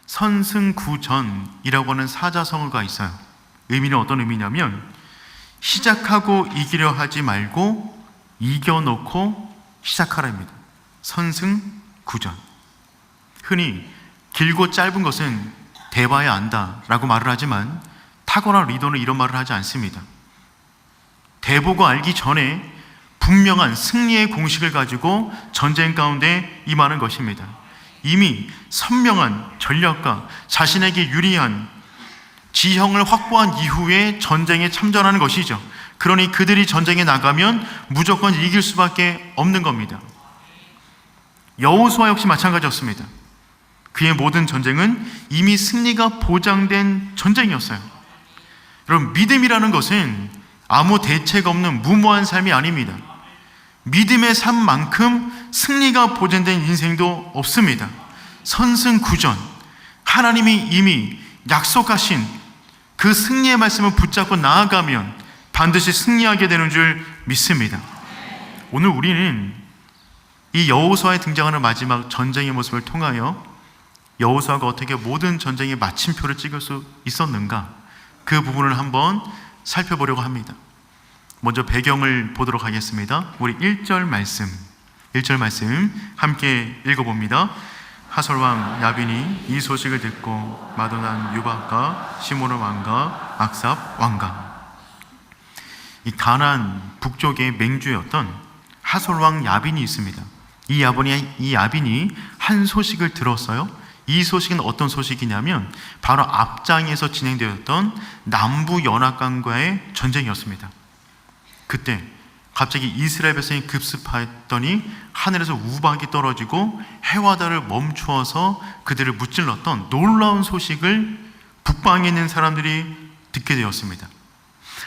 선승구전이라고 하는 사자성어가 있어요. 의미는 어떤 의미냐면 시작하고 이기려 하지 말고 이겨놓고 시작하라입니다. 선승구전. 흔히 길고 짧은 것은 대봐야 안다라고 말을 하지만 탁월한 리더는 이런 말을 하지 않습니다. 대보고 알기 전에 분명한 승리의 공식을 가지고 전쟁 가운데 임하는 것입니다. 이미 선명한 전략과 자신에게 유리한 지형을 확보한 이후에 전쟁에 참전하는 것이죠. 그러니 그들이 전쟁에 나가면 무조건 이길 수밖에 없는 겁니다. 여호수아 역시 마찬가지였습니다. 그의 모든 전쟁은 이미 승리가 보장된 전쟁이었어요. 여러분, 믿음이라는 것은 아무 대책 없는 무모한 삶이 아닙니다. 믿음의 삶만큼 승리가 보장된 인생도 없습니다. 선승구전, 하나님이 이미 약속하신 그 승리의 말씀을 붙잡고 나아가면 반드시 승리하게 되는 줄 믿습니다. 오늘 우리는 이 여호수아에 등장하는 마지막 전쟁의 모습을 통하여 여호수아가 어떻게 모든 전쟁의 마침표를 찍을 수 있었는가, 그 부분을 한번 살펴보려고 합니다. 먼저 배경을 보도록 하겠습니다. 우리 1절 말씀 함께 읽어봅니다. 하솔왕 야빈이 이 소식을 듣고 마도난 유박과 시므온 왕과 악삽 왕과, 이 가나안 북쪽의 맹주였던 하솔왕 야빈이 있습니다. 이 야빈이 한 소식을 들었어요. 이 소식은 어떤 소식이냐면 바로 앞장에서 진행되었던 남부 연합군과의 전쟁이었습니다. 그때 갑자기 이스라엘 백성이 급습하였더니 하늘에서 우박이 떨어지고 해와달을 멈추어서 그들을 무찔렀던 놀라운 소식을 북방에 있는 사람들이 듣게 되었습니다.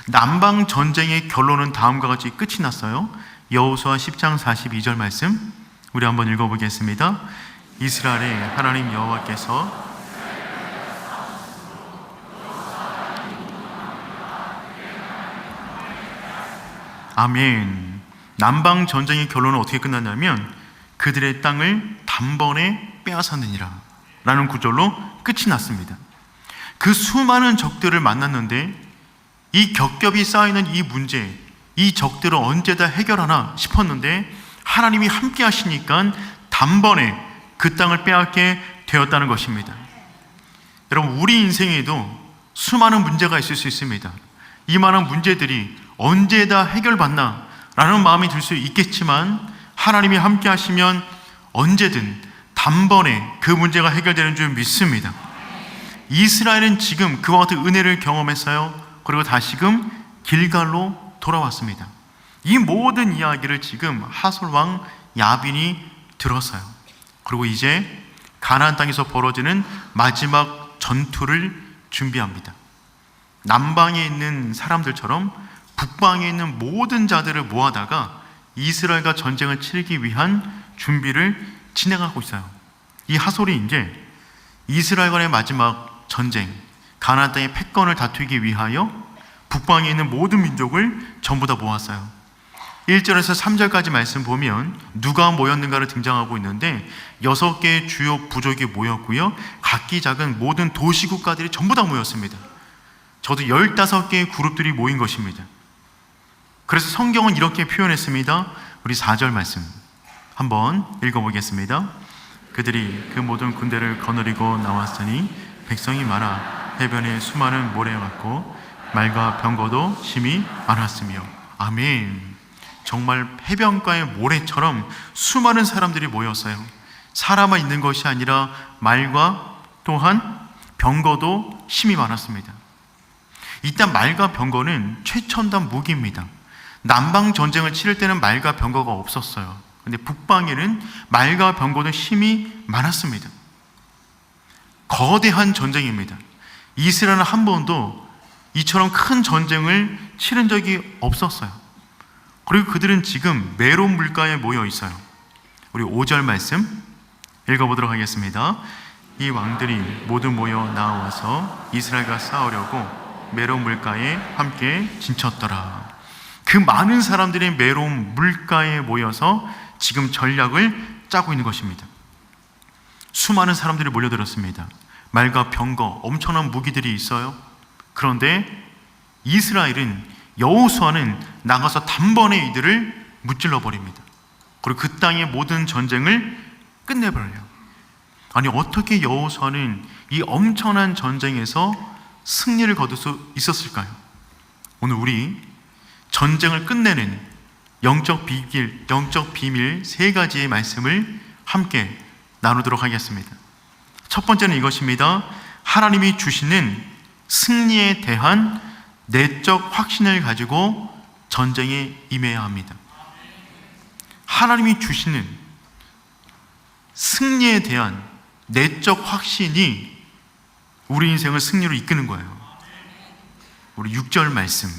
남방 전쟁의 결론은 다음과 같이 끝이 났어요. 여호수아 10장 42절 말씀 우리 한번 읽어보겠습니다. 이스라엘의 하나님 여호와께서 아멘. 남방 전쟁의 결론은 어떻게 끝났냐면 그들의 땅을 단번에 빼앗았느니라 라는 구절로 끝이 났습니다. 그 수많은 적들을 만났는데 이 겹겹이 쌓이는 이 문제, 이 적들을 언제 다 해결하나 싶었는데 하나님이 함께 하시니까 단번에 그 땅을 빼앗게 되었다는 것입니다. 여러분, 우리 인생에도 수많은 문제가 있을 수 있습니다. 이 많은 문제들이 언제 다 해결받나 라는 마음이 들 수 있겠지만 하나님이 함께 하시면 언제든 단번에 그 문제가 해결되는 줄 믿습니다. 이스라엘은 지금 그와 같은 은혜를 경험했어요. 그리고 다시금 길갈로 돌아왔습니다. 이 모든 이야기를 지금 하솔왕 야빈이 들었어요. 그리고 이제 가나안 땅에서 벌어지는 마지막 전투를 준비합니다. 남방에 있는 사람들처럼 북방에 있는 모든 자들을 모아다가 이스라엘과 전쟁을 치르기 위한 준비를 진행하고 있어요. 이 하솔이 이제 이스라엘과의 마지막 전쟁, 가나안 땅의 패권을 다투기 위하여 북방에 있는 모든 민족을 전부 다 모았어요. 1절에서 3절까지 말씀 보면 누가 모였는가를 등장하고 있는데 6개의 주요 부족이 모였고요, 각기 작은 모든 도시국가들이 전부 다 모였습니다. 저도 15개의 그룹들이 모인 것입니다. 그래서 성경은 이렇게 표현했습니다. 우리 4절 말씀 한번 읽어보겠습니다. 그들이 그 모든 군대를 거느리고 나왔으니 백성이 많아 해변에 수많은 모래가 같고 말과 병거도 심히 많았으며. 아멘. 정말 해변가의 모래처럼 수많은 사람들이 모였어요. 사람만 있는 것이 아니라 말과 또한 병거도 심히 많았습니다. 일단 말과 병거는 최첨단 무기입니다. 남방 전쟁을 치를 때는 말과 병거가 없었어요. 근데 북방에는 말과 병거도 힘이 많았습니다. 거대한 전쟁입니다. 이스라엘은 한 번도 이처럼 큰 전쟁을 치른 적이 없었어요. 그리고 그들은 지금 메론 물가에 모여 있어요. 우리 5절 말씀 읽어보도록 하겠습니다. 이 왕들이 모두 모여 나와서 이스라엘과 싸우려고 메론 물가에 함께 진쳤더라. 그 많은 사람들이 메론 물가에 모여서 지금 전략을 짜고 있는 것입니다. 수많은 사람들이 몰려들었습니다. 말과 병거, 엄청난 무기들이 있어요. 그런데 이스라엘은, 여호수아는 나가서 단번에 이들을 무찔러 버립니다. 그리고 그 땅의 모든 전쟁을 끝내버려요. 아니, 어떻게 여호수아는 이 엄청난 전쟁에서 승리를 거둘 수 있었을까요? 오늘 우리 전쟁을 끝내는 영적 비밀 세 가지의 말씀을 함께 나누도록 하겠습니다. 첫 번째는 이것입니다. 하나님이 주시는 승리에 대한 내적 확신을 가지고 전쟁에 임해야 합니다. 하나님이 주시는 승리에 대한 내적 확신이 우리 인생을 승리로 이끄는 거예요. 우리 6절 말씀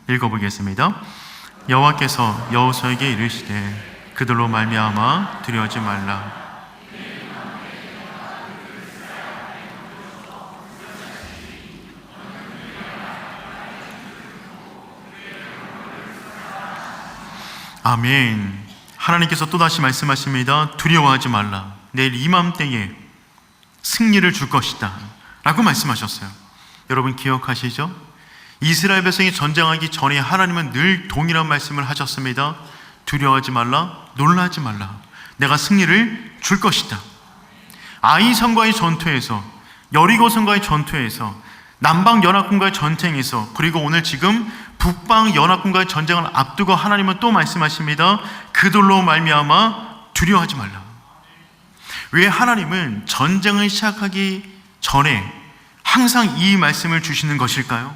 읽어보겠습니다. 여호와께서 여호수아에게 이르시되 그들로 말미암아 두려워하지 말라. 아멘. 하나님께서 또다시 말씀하십니다. 두려워하지 말라. 내일 이맘때에 승리를 줄 것이다 라고 말씀하셨어요. 여러분 기억하시죠? 이스라엘 백성이 전쟁하기 전에 하나님은 늘 동일한 말씀을 하셨습니다. 두려워하지 말라, 놀라지 말라. 내가 승리를 줄 것이다. 아이성과의 전투에서, 여리고성과의 전투에서, 남방연합군과의 전쟁에서, 그리고 오늘 지금 북방연합군과의 전쟁을 앞두고 하나님은 또 말씀하십니다. 그들로 말미암아 두려워하지 말라. 왜 하나님은 전쟁을 시작하기 전에 항상 이 말씀을 주시는 것일까요?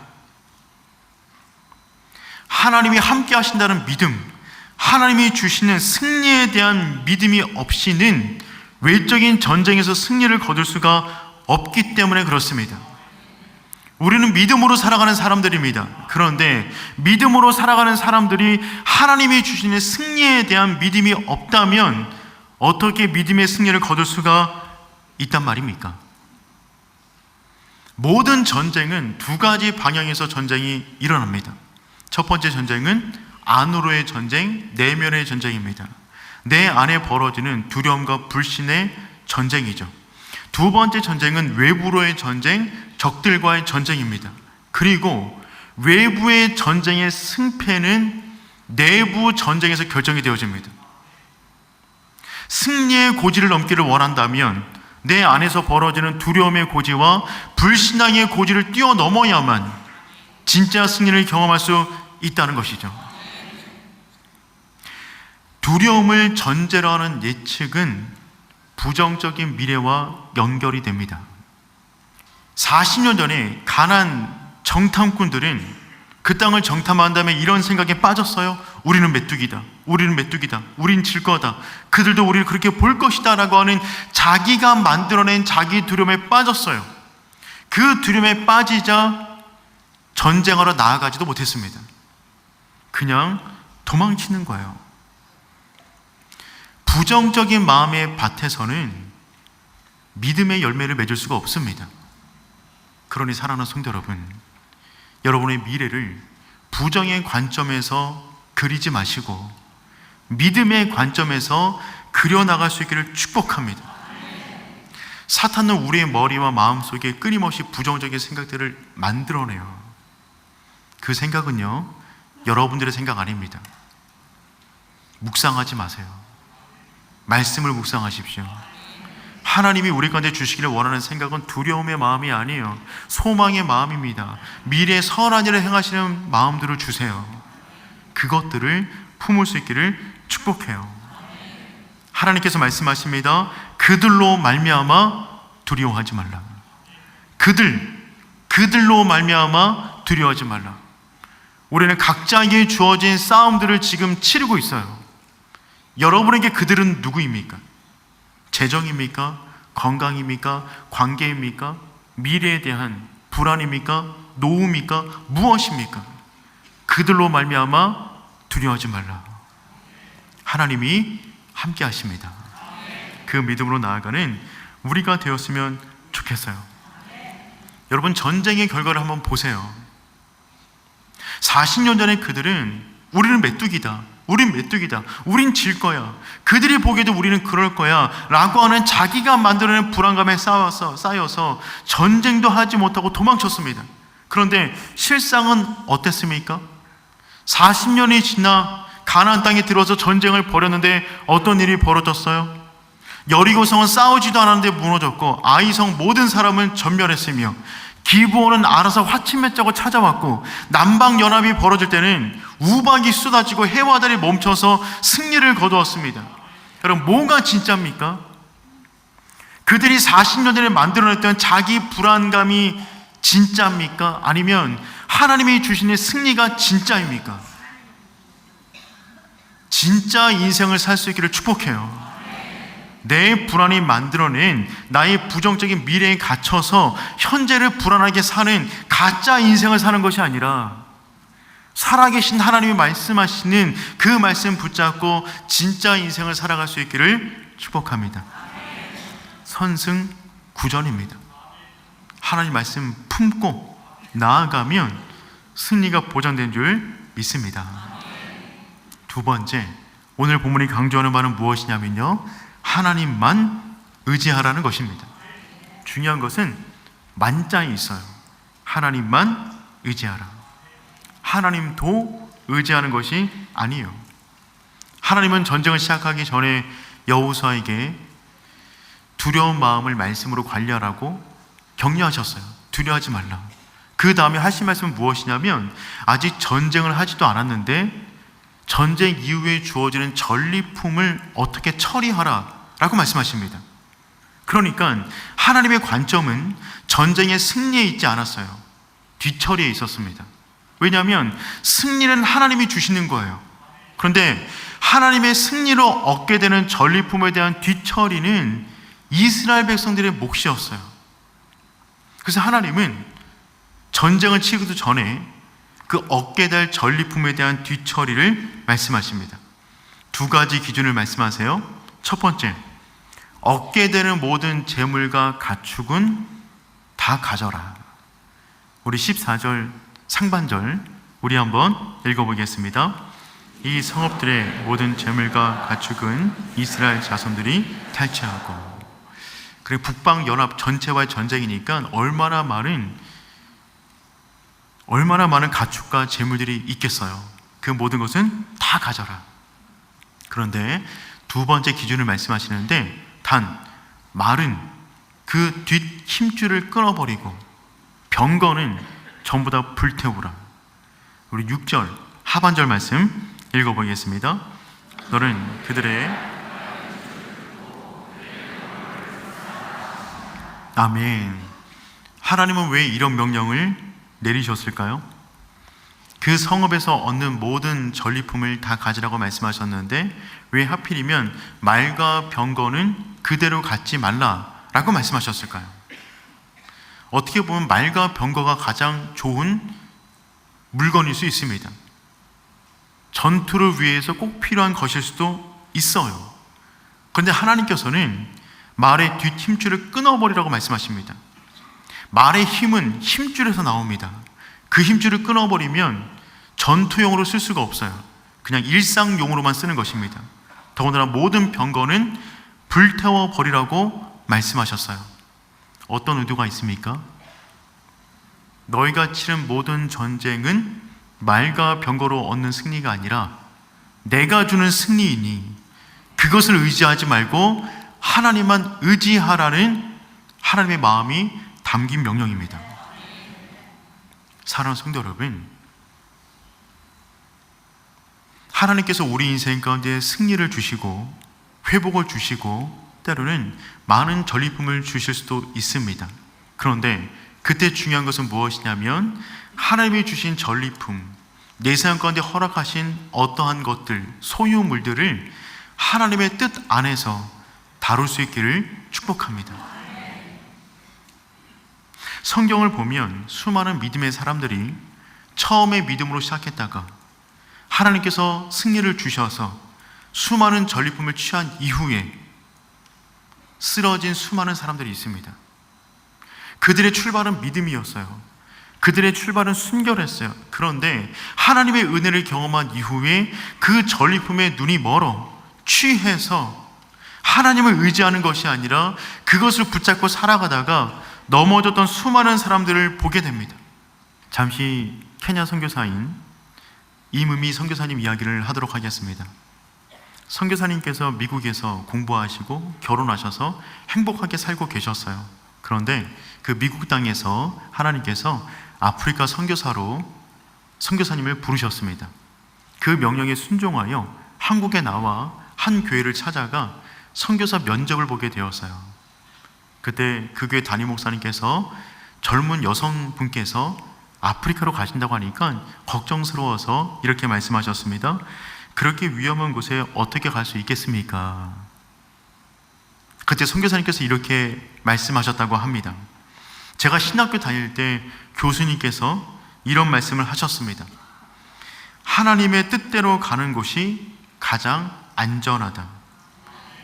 하나님이 함께 하신다는 믿음, 하나님이 주시는 승리에 대한 믿음이 없이는 외적인 전쟁에서 승리를 거둘 수가 없기 때문에 그렇습니다. 우리는 믿음으로 살아가는 사람들입니다. 그런데 믿음으로 살아가는 사람들이 하나님이 주시는 승리에 대한 믿음이 없다면 어떻게 믿음의 승리를 거둘 수가 있단 말입니까? 모든 전쟁은 두 가지 방향에서 전쟁이 일어납니다. 첫 번째 전쟁은 안으로의 전쟁, 내면의 전쟁입니다. 내 안에 벌어지는 두려움과 불신의 전쟁이죠. 두 번째 전쟁은 외부로의 전쟁, 적들과의 전쟁입니다. 그리고 외부의 전쟁의 승패는 내부 전쟁에서 결정이 되어집니다. 승리의 고지를 넘기를 원한다면 내 안에서 벌어지는 두려움의 고지와 불신앙의 고지를 뛰어넘어야만 진짜 승리를 경험할 수 있다는 것이죠. 두려움을 전제로 하는 예측은 부정적인 미래와 연결이 됩니다. 40년 전에 가나안 정탐꾼들은 그 땅을 정탐한 다음에 이런 생각에 빠졌어요. 우리는 메뚜기다. 우리는 메뚜기다. 우린 질 거다. 그들도 우리를 그렇게 볼 것이다 라고 하는 자기가 만들어낸 자기 두려움에 빠졌어요. 그 두려움에 빠지자 전쟁하러 나아가지도 못했습니다. 그냥 도망치는 거예요. 부정적인 마음의 밭에서는 믿음의 열매를 맺을 수가 없습니다. 그러니 사랑하는 성도 여러분, 여러분의 미래를 부정의 관점에서 그리지 마시고 믿음의 관점에서 그려나갈 수 있기를 축복합니다. 사탄은 우리의 머리와 마음속에 끊임없이 부정적인 생각들을 만들어내요. 그 생각은요, 여러분들의 생각 아닙니다. 묵상하지 마세요. 말씀을 묵상하십시오. 하나님이 우리 가운데 주시기를 원하는 생각은 두려움의 마음이 아니에요. 소망의 마음입니다. 미래의 선한 일을 행하시는 마음들을 주세요. 그것들을 품을 수 있기를 축복해요. 하나님께서 말씀하십니다. 그들로 말미암아 두려워하지 말라. 그들로 말미암아 두려워하지 말라. 우리는 각자에게 주어진 싸움들을 지금 치르고 있어요. 여러분에게 그들은 누구입니까? 재정입니까? 건강입니까? 관계입니까? 미래에 대한 불안입니까? 노움입니까? 무엇입니까? 그들로 말미암아 두려워하지 말라. 하나님이 함께 하십니다. 그 믿음으로 나아가는 우리가 되었으면 좋겠어요. 여러분, 전쟁의 결과를 한번 보세요. 40년 전에 그들은 우리는 메뚜기다, 우린 메뚜기다, 우린 질 거야, 그들이 보기에도 우리는 그럴 거야 라고 하는 자기가 만들어낸 불안감에 쌓여서 전쟁도 하지 못하고 도망쳤습니다. 그런데 실상은 어땠습니까? 40년이 지나 가나안 땅에 들어서 전쟁을 벌였는데 어떤 일이 벌어졌어요? 여리고성은 싸우지도 않았는데 무너졌고, 아이성 모든 사람은 전멸했으며, 기브온은 알아서 화친 맺자고 찾아왔고, 남방연합이 벌어질 때는 우박이 쏟아지고 해와 달이 멈춰서 승리를 거두었습니다. 여러분, 뭐가 진짜입니까? 그들이 40년 전에 만들어냈던 자기 불안감이 진짜입니까? 아니면 하나님이 주시는 승리가 진짜입니까? 진짜 인생을 살 수 있기를 축복해요. 내 불안이 만들어낸 나의 부정적인 미래에 갇혀서 현재를 불안하게 사는 가짜 인생을 사는 것이 아니라, 살아계신 하나님이 말씀하시는 그 말씀 붙잡고 진짜 인생을 살아갈 수 있기를 축복합니다. 선승 구전입니다. 하나님 말씀 품고 나아가면 승리가 보장된 줄 믿습니다. 두 번째, 오늘 본문이 강조하는 바는 무엇이냐면요, 하나님만 의지하라는 것입니다. 중요한 것은 만자에 있어요. 하나님만 의지하라. 하나님도 의지하는 것이 아니에요. 하나님은 전쟁을 시작하기 전에 여호수아에게 두려운 마음을 말씀으로 관리하라고 격려하셨어요. 두려워하지 말라. 그 다음에 하신 말씀은 무엇이냐면, 아직 전쟁을 하지도 않았는데 전쟁 이후에 주어지는 전리품을 어떻게 처리하라 라고 말씀하십니다. 그러니까 하나님의 관점은 전쟁의 승리에 있지 않았어요. 뒤처리에 있었습니다. 왜냐하면 승리는 하나님이 주시는 거예요. 그런데 하나님의 승리로 얻게 되는 전리품에 대한 뒤처리는 이스라엘 백성들의 몫이었어요. 그래서 하나님은 전쟁을 치기도 전에 그 얻게 될 전리품에 대한 뒤처리를 말씀하십니다. 두 가지 기준을 말씀하세요. 첫 번째, 얻게 되는 모든 재물과 가축은 다 가져라. 우리 14절 상반절 우리 한번 읽어보겠습니다. 이 성읍들의 모든 재물과 가축은 이스라엘 자손들이 탈취하고. 그리고 북방연합 전체와의 전쟁이니까 얼마나 많은 가축과 재물들이 있겠어요. 그 모든 것은 다 가져라. 그런데 두 번째 기준을 말씀하시는데, 단 말은 그 뒷 힘줄을 끊어버리고 병거는 전부 다 불태우라. 우리 6절 하반절 말씀 읽어보겠습니다. 너는 그들의 아멘. 하나님은 왜 이런 명령을 내리셨을까요? 그 성읍에서 얻는 모든 전리품을 다 가지라고 말씀하셨는데 왜 하필이면 말과 병거는 그대로 갖지 말라라고 말씀하셨을까요? 어떻게 보면 말과 병거가 가장 좋은 물건일 수 있습니다. 전투를 위해서 꼭 필요한 것일 수도 있어요. 그런데 하나님께서는 말의 뒷 힘줄을 끊어버리라고 말씀하십니다. 말의 힘은 힘줄에서 나옵니다. 그 힘줄을 끊어버리면 전투용으로 쓸 수가 없어요. 그냥 일상용으로만 쓰는 것입니다. 더군다나 모든 병거는 불태워버리라고 말씀하셨어요. 어떤 의도가 있습니까? 너희가 치른 모든 전쟁은 말과 병거로 얻는 승리가 아니라 내가 주는 승리이니 그것을 의지하지 말고 하나님만 의지하라는 하나님의 마음이 담긴 명령입니다. 사랑하는 성도 여러분, 하나님께서 우리 인생 가운데 승리를 주시고 회복을 주시고 때로는 많은 전리품을 주실 수도 있습니다. 그런데 그때 중요한 것은 무엇이냐면 하나님이 주신 전리품, 내 삶 가운데 허락하신 어떠한 것들, 소유물들을 하나님의 뜻 안에서 다룰 수 있기를 축복합니다. 성경을 보면 수많은 믿음의 사람들이 처음에 믿음으로 시작했다가 하나님께서 승리를 주셔서 수많은 전리품을 취한 이후에 쓰러진 수많은 사람들이 있습니다. 그들의 출발은 믿음이었어요. 그들의 출발은 순결했어요. 그런데 하나님의 은혜를 경험한 이후에 그 전리품에 눈이 멀어 취해서 하나님을 의지하는 것이 아니라 그것을 붙잡고 살아가다가 넘어졌던 수많은 사람들을 보게 됩니다. 잠시 케냐 선교사인 이무미 선교사님 이야기를 하도록 하겠습니다. 선교사님께서 미국에서 공부하시고 결혼하셔서 행복하게 살고 계셨어요. 그런데 그 미국 땅에서 하나님께서 아프리카 선교사로 선교사님을 부르셨습니다. 그 명령에 순종하여 한국에 나와 한 교회를 찾아가 선교사 면접을 보게 되었어요. 그때 그 교회 담임 목사님께서 젊은 여성분께서 아프리카로 가신다고 하니까 걱정스러워서 이렇게 말씀하셨습니다. 그렇게 위험한 곳에 어떻게 갈 수 있겠습니까? 그때 선교사님께서 이렇게 말씀하셨다고 합니다. 제가 신학교 다닐 때 교수님께서 이런 말씀을 하셨습니다. 하나님의 뜻대로 가는 곳이 가장 안전하다.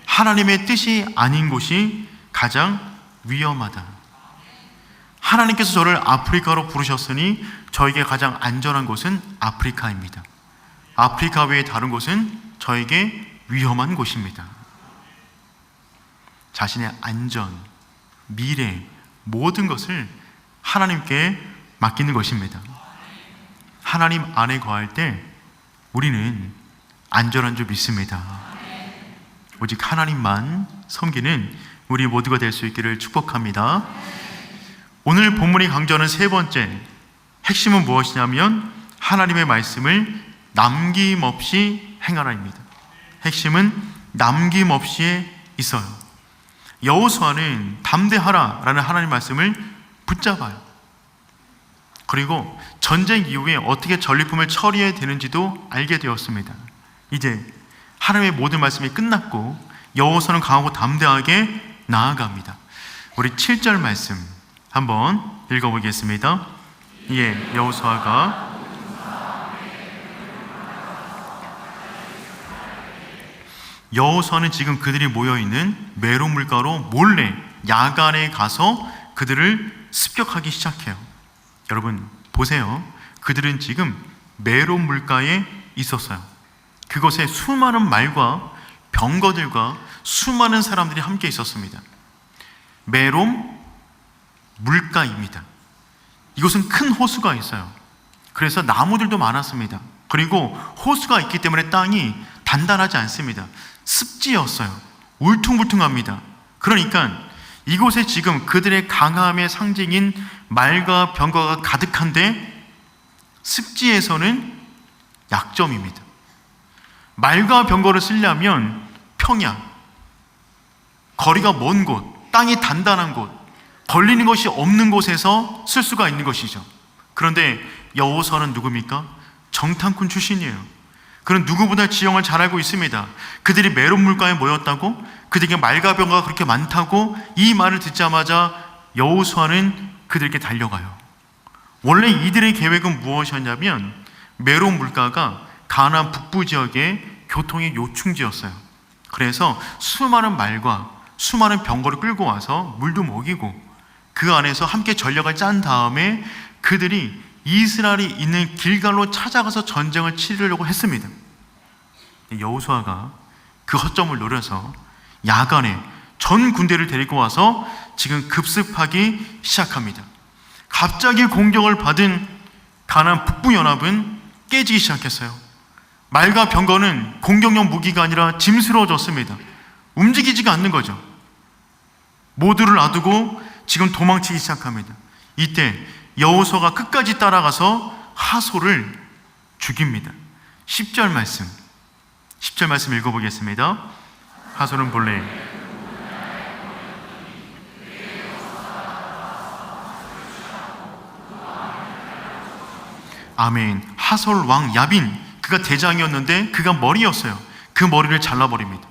하나님의 뜻이 아닌 곳이 가장 위험하다. 하나님께서 저를 아프리카로 부르셨으니 저에게 가장 안전한 곳은 아프리카입니다. 아프리카 외에 다른 곳은 저에게 위험한 곳입니다. 자신의 안전, 미래, 모든 것을 하나님께 맡기는 것입니다. 하나님 안에 거할 때 우리는 안전한 줄 믿습니다. 오직 하나님만 섬기는 우리 모두가 될 수 있기를 축복합니다. 오늘 본문이 강조하는 세 번째 핵심은 무엇이냐면 하나님의 말씀을 남김없이 행하라입니다. 핵심은 남김없이에 있어요. 여호수아는 담대하라라는 하나님의 말씀을 붙잡아요. 그리고 전쟁 이후에 어떻게 전리품을 처리해야 되는지도 알게 되었습니다. 이제 하나님의 모든 말씀이 끝났고 여호수아는 강하고 담대하게 나아갑니다. 우리 7절 말씀 한번 읽어보겠습니다. 이에 여호수아가 여호수아는 지금 그들이 모여있는 메론 물가로 몰래 야간에 가서 그들을 습격하기 시작해요. 여러분 보세요. 그들은 지금 메론 물가에 있었어요. 그곳에 수많은 말과 병거들과 수많은 사람들이 함께 있었습니다. 메론 물가입니다. 이곳은 큰 호수가 있어요. 그래서 나무들도 많았습니다. 그리고 호수가 있기 때문에 땅이 단단하지 않습니다. 습지였어요. 울퉁불퉁합니다. 그러니까 이곳에 지금 그들의 강함의 상징인 말과 병거가 가득한데 습지에서는 약점입니다. 말과 병거를 쓰려면 평야, 거리가 먼 곳, 땅이 단단한 곳, 걸리는 것이 없는 곳에서 쓸 수가 있는 것이죠. 그런데 여호수아는 누굽니까? 정탐꾼 출신이에요. 그는 누구보다 지형을 잘 알고 있습니다. 그들이 메론 물가에 모였다고, 그들에게 말과 병거가 그렇게 많다고 이 말을 듣자마자 여호수아는 그들에게 달려가요. 원래 이들의 계획은 무엇이었냐면 메론 물가가 가나안 북부 지역의 교통의 요충지였어요. 그래서 수많은 말과 수많은 병거를 끌고 와서 물도 먹이고 그 안에서 함께 전략을 짠 다음에 그들이 이스라엘이 있는 길갈로 찾아가서 전쟁을 치르려고 했습니다. 여호수아가 그 허점을 노려서 야간에 전 군대를 데리고 와서 지금 급습하기 시작합니다. 갑자기 공격을 받은 가나안 북부 연합은 깨지기 시작했어요. 말과 병거는 공격용 무기가 아니라 짐스러워졌습니다. 움직이지가 않는 거죠. 모두를 놔두고 지금 도망치기 시작합니다. 이때 여호수아가 끝까지 따라가서 하솔을 죽입니다. 10절 말씀 읽어보겠습니다. 하솔은 본래 아멘. 하솔 왕 야빈, 그가 대장이었는데 그가 머리였어요. 그 머리를 잘라버립니다.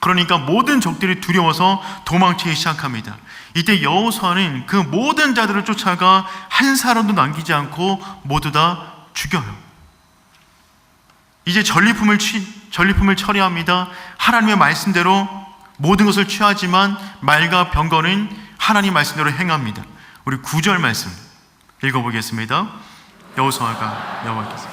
그러니까 모든 적들이 두려워서 도망치기 시작합니다. 이때 여호수아는 그 모든 자들을 쫓아가 한 사람도 남기지 않고 모두 다 죽여요. 이제 전리품을 처리합니다. 하나님의 말씀대로 모든 것을 취하지만 말과 병거는 하나님 말씀대로 행합니다. 우리 9절 말씀 읽어보겠습니다. 여호수아가 여호와께서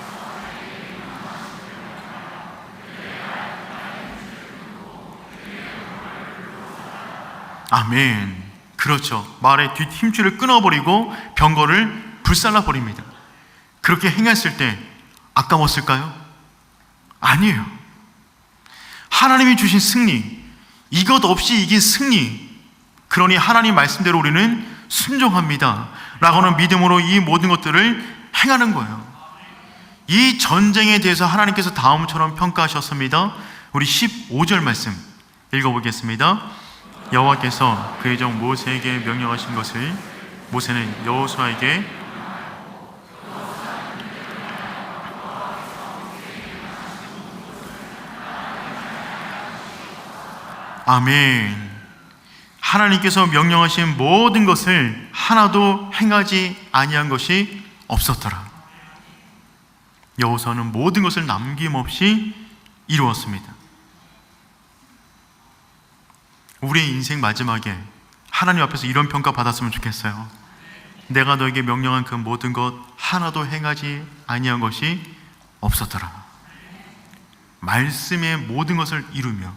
아멘. 그렇죠. 말의 뒷 힘줄을 끊어버리고 병거를 불살라버립니다. 그렇게 행했을 때 아까웠을까요? 아니에요. 하나님이 주신 승리, 이것 없이 이긴 승리, 그러니 하나님 말씀대로 우리는 순종합니다 라고는 믿음으로 이 모든 것들을 행하는 거예요. 이 전쟁에 대해서 하나님께서 다음처럼 평가하셨습니다. 우리 15절 말씀 읽어보겠습니다. 여호와께서 그의 종 모세에게 명령하신 것을 모세는 여호수아에게 아멘. 하나님께서 명령하신 모든 것을 하나도 행하지 아니한 것이 없었더라. 여호수아는 모든 것을 남김없이 이루었습니다. 우리의 인생 마지막에 하나님 앞에서 이런 평가 받았으면 좋겠어요. 내가 너에게 명령한 그 모든 것 하나도 행하지 아니한 것이 없었더라. 말씀의 모든 것을 이루며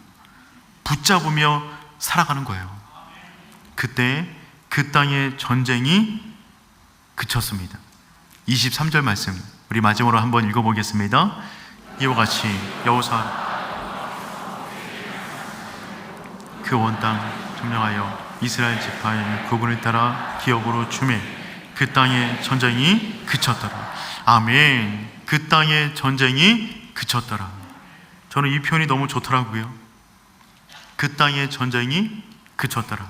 붙잡으며 살아가는 거예요. 그때 그 땅의 전쟁이 그쳤습니다. 23절 말씀 우리 마지막으로 한번 읽어보겠습니다. 이와 같이 여호수아 그 온 땅 점령하여 이스라엘 지파의 구분을 따라 기업으로 주매 그 땅의 전쟁이 그쳤더라. 아멘. 그 땅의 전쟁이 그쳤더라. 저는 이 표현이 너무 좋더라고요. 그 땅의 전쟁이 그쳤더라.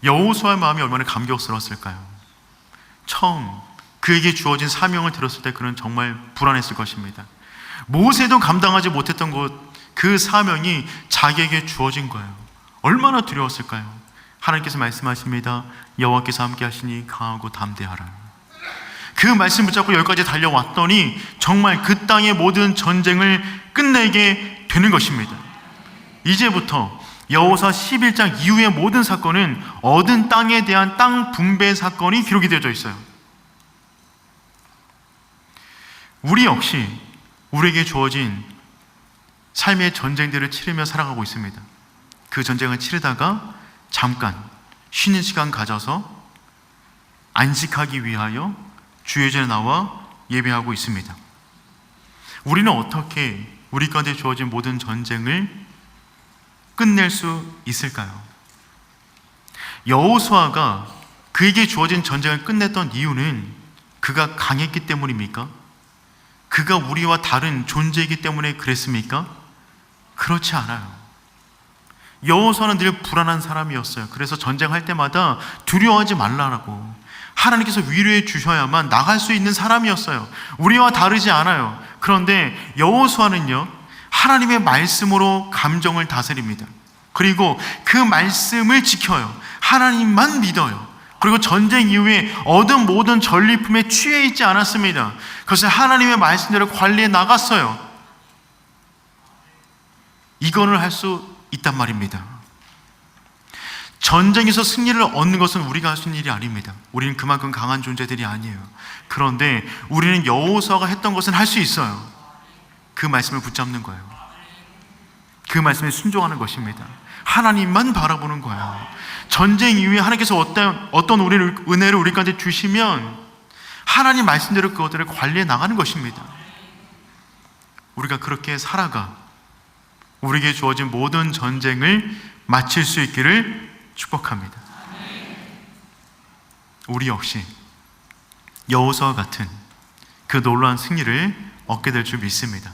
여호수아의 마음이 얼마나 감격스러웠을까요? 처음 그에게 주어진 사명을 들었을 때 그는 정말 불안했을 것입니다. 모세도 감당하지 못했던 그 사명이 자기에게 주어진 거예요. 얼마나 두려웠을까요? 하나님께서 말씀하십니다. 여호와께서 함께 하시니 강하고 담대하라. 그 말씀 붙잡고 여기까지 달려왔더니 정말 그 땅의 모든 전쟁을 끝내게 되는 것입니다. 이제부터 여호수아 11장 이후의 모든 사건은 얻은 땅에 대한 땅 분배 사건이 기록이 되어져 있어요. 우리 역시 우리에게 주어진 삶의 전쟁들을 치르며 살아가고 있습니다. 그 전쟁을 치르다가 잠깐 쉬는 시간 가져서 안식하기 위하여 주의 전에 나와 예배하고 있습니다. 우리는 어떻게 우리 가운데 주어진 모든 전쟁을 끝낼 수 있을까요? 여호수아가 그에게 주어진 전쟁을 끝냈던 이유는 그가 강했기 때문입니까? 그가 우리와 다른 존재이기 때문에 그랬습니까? 그렇지 않아요. 여호수아는 늘 불안한 사람이었어요. 그래서 전쟁할 때마다 두려워하지 말라라고 하나님께서 위로해 주셔야만 나갈 수 있는 사람이었어요. 우리와 다르지 않아요. 그런데 여호수아는요, 하나님의 말씀으로 감정을 다스립니다. 그리고 그 말씀을 지켜요. 하나님만 믿어요. 그리고 전쟁 이후에 얻은 모든 전리품에 취해 있지 않았습니다. 그것을 하나님의 말씀대로 관리해 나갔어요. 이거를 할 수 있단 말입니다. 전쟁에서 승리를 얻는 것은 우리가 할 수 있는 일이 아닙니다. 우리는 그만큼 강한 존재들이 아니에요. 그런데 우리는 여호수아가 했던 것은 할 수 있어요. 그 말씀을 붙잡는 거예요. 그 말씀에 순종하는 것입니다. 하나님만 바라보는 거예요. 전쟁 이후에 하나님께서 어떤 우리를 은혜를 우리 가운데 주시면 하나님 말씀대로 그것들을 관리해 나가는 것입니다. 우리가 그렇게 살아가 우리에게 주어진 모든 전쟁을 마칠 수 있기를 축복합니다. 우리 역시 여호수아와 같은 그 놀라운 승리를 얻게 될 줄 믿습니다.